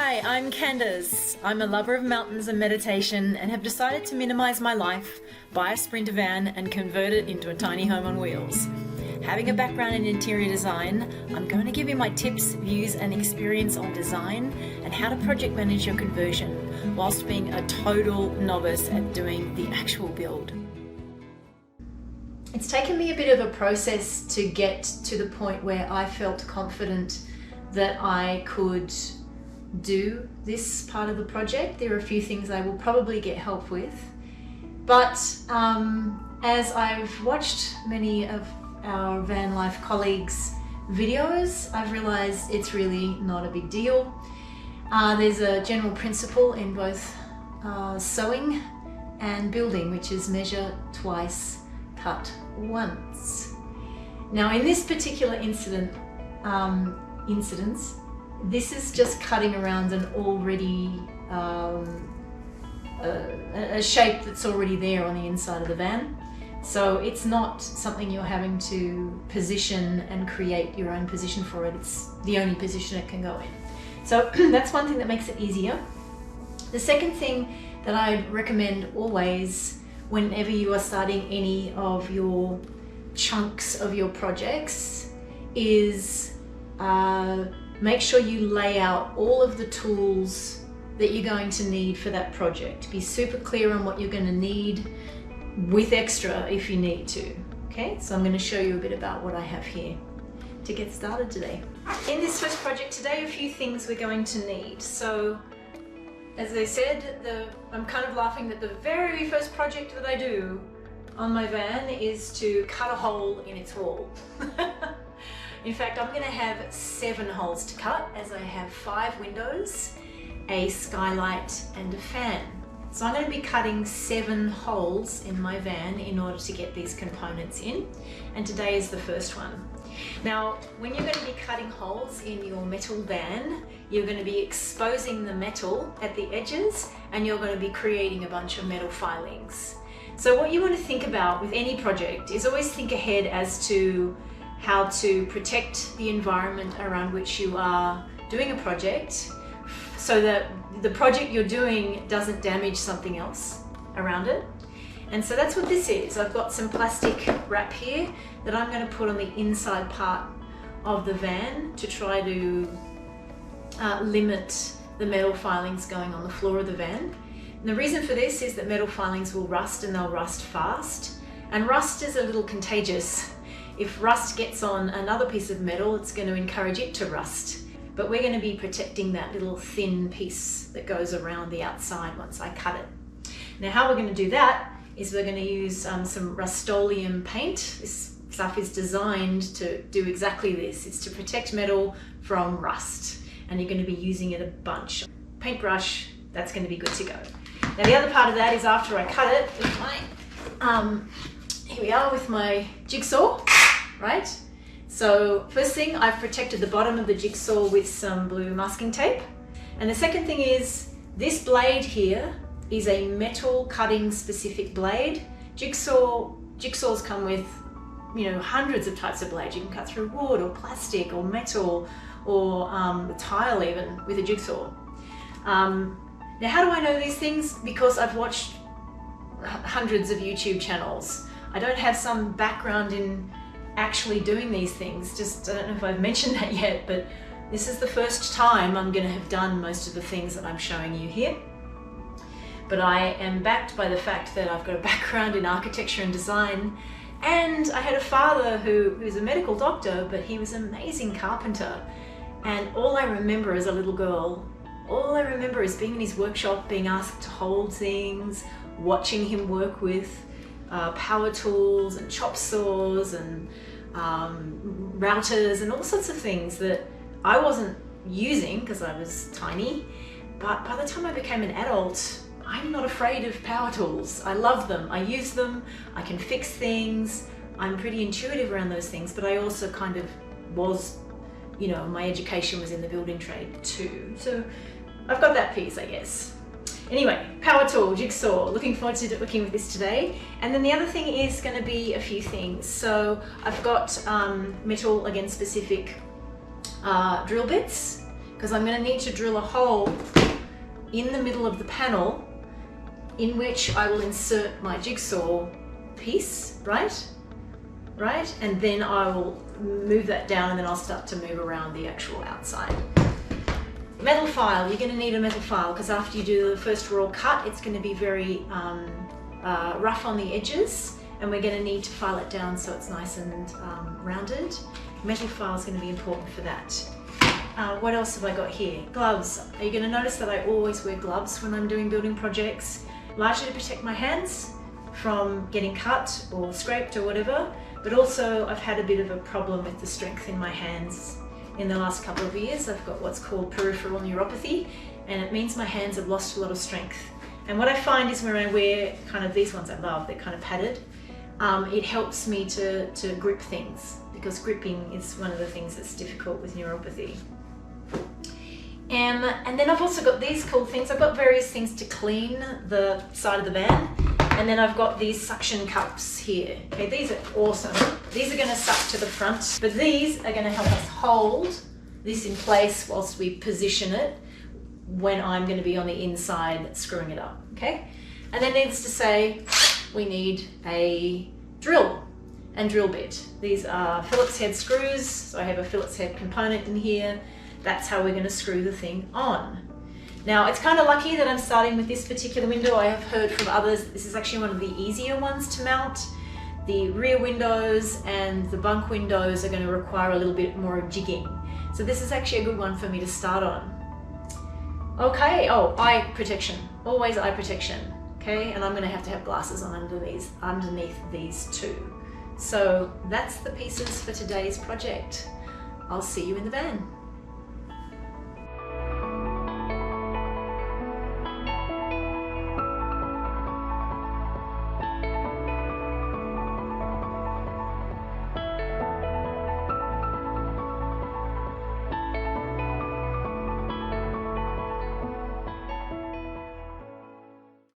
Hi, I'm Candace. I'm a lover of mountains and meditation and have decided to minimize my life, buy a Sprinter van and convert it into a tiny home on wheels. Having a background in interior design, I'm going to give you my tips, views and experience on design and how to project manage your conversion whilst being a total novice at doing the actual build. It's taken me a bit of a process to get to the point where I felt confident that I could do this part of the project. There are a few things I will probably get help with, but as I've watched many of our van life colleagues' videos, I've realized it's really not a big deal. There's a general principle in both sewing and building, which is measure twice, cut once. Now in this particular incidence, this is just cutting around an already a shape that's already there on the inside of the van. So it's not something you're having to position and create your own position for it. It's the only position it can go in. So that's one thing that makes it easier. The second thing that I'd recommend always whenever you are starting any of your chunks of your projects is make sure you lay out all of the tools that you're going to need for that project. Be super clear on what you're going to need with extra if you need to. Okay, so I'm going to show you a bit about what I have here to get started today. In this first project today, a few things we're going to need. So as I said, I'm kind of laughing that the very first project that I do on my van is to cut a hole in its wall. In fact, I'm going to have 7 holes to cut as I have 5 windows, a skylight and a fan. So I'm going to be cutting 7 holes in my van in order to get these components in, and today is the first one. Now, when you're going to be cutting holes in your metal van, you're going to be exposing the metal at the edges and you're going to be creating a bunch of metal filings. So what you want to think about with any project is always think ahead as to how to protect the environment around which you are doing a project so that the project you're doing doesn't damage something else around it. And so that's what this is. I've got some plastic wrap here that I'm going to put on the inside part of the van to try to limit the metal filings going on the floor of the van. And the reason for this is that metal filings will rust and they'll rust fast. And rust is a little contagious. If rust gets on another piece of metal, it's going to encourage it to rust. But we're going to be protecting that little thin piece that goes around the outside once I cut it. Now how we're going to do that is we're going to use some Rust-Oleum paint. This stuff is designed to do exactly this. It's to protect metal from rust. And you're going to be using it a bunch. Paintbrush, that's going to be good to go. Now the other part of that is after I cut it with my, here we are with my jigsaw, right? So first thing, I've protected the bottom of the jigsaw with some blue masking tape. And the second thing is this blade here is a metal cutting specific blade. Jigsaws come with, you know, hundreds of types of blades. You can cut through wood or plastic or metal or tile even with a jigsaw. Now how do I know these things? Because I've watched hundreds of YouTube channels. I don't have some background in actually doing these things. Just, I don't know if I've mentioned that yet, but this is the first time I'm going to have done most of the things that I'm showing you here. But I am backed by the fact that I've got a background in architecture and design, and I had a father who's a medical doctor, but he was an amazing carpenter. And all I remember as a little girl, all I remember is being in his workshop, being asked to hold things, watching him work with power tools and chop saws and routers and all sorts of things that I wasn't using because I was tiny. But by the time I became an adult, I'm not afraid of power tools. I love them, I use them, I can fix things. I'm pretty intuitive around those things, but I also kind of was, you know, my education was in the building trade too. So I've got that piece, I guess. Anyway, power tool, jigsaw, looking forward to working with this today. And then the other thing is going to be a few things. So I've got metal, again, specific drill bits. because I'm going to need to drill a hole in the middle of the panel in which I will insert my jigsaw piece, right? And then I will move that down and then I'll start to move around the actual outside. Metal file, you're going to need a metal file because after you do the first raw cut, it's going to be very rough on the edges, and we're going to need to file it down so it's nice and rounded. Metal file is going to be important for that. What else have I got here? Gloves. Are you going to notice that I always wear gloves when I'm doing building projects, largely to protect my hands from getting cut or scraped or whatever, but also I've had a bit of a problem with the strength in my hands in the last couple of years. I've got what's called peripheral neuropathy, and it means my hands have lost a lot of strength. And what I find is when I wear kind of these ones I love, they're kind of padded, it helps me to grip things, because gripping is one of the things that's difficult with neuropathy. And then I've also got these cool things. I've got various things to clean the side of the van. And then I've got these suction cups here. Okay, these are awesome. These are going to suck to the front, but these are going to help us hold this in place whilst we position it when I'm going to be on the inside screwing it up, okay? And then needless to say, we need a drill and drill bit. These are Phillips head screws, so I have a Phillips head component in here. That's how we're going to screw the thing on. Now, it's kind of lucky that I'm starting with this particular window. I have heard from others that this is actually one of the easier ones to mount. The rear windows and the bunk windows are going to require a little bit more jigging. So this is actually a good one for me to start on. Okay, oh, eye protection. Always eye protection, okay? And I'm going to have glasses on underneath these too. So that's the pieces for today's project. I'll see you in the van.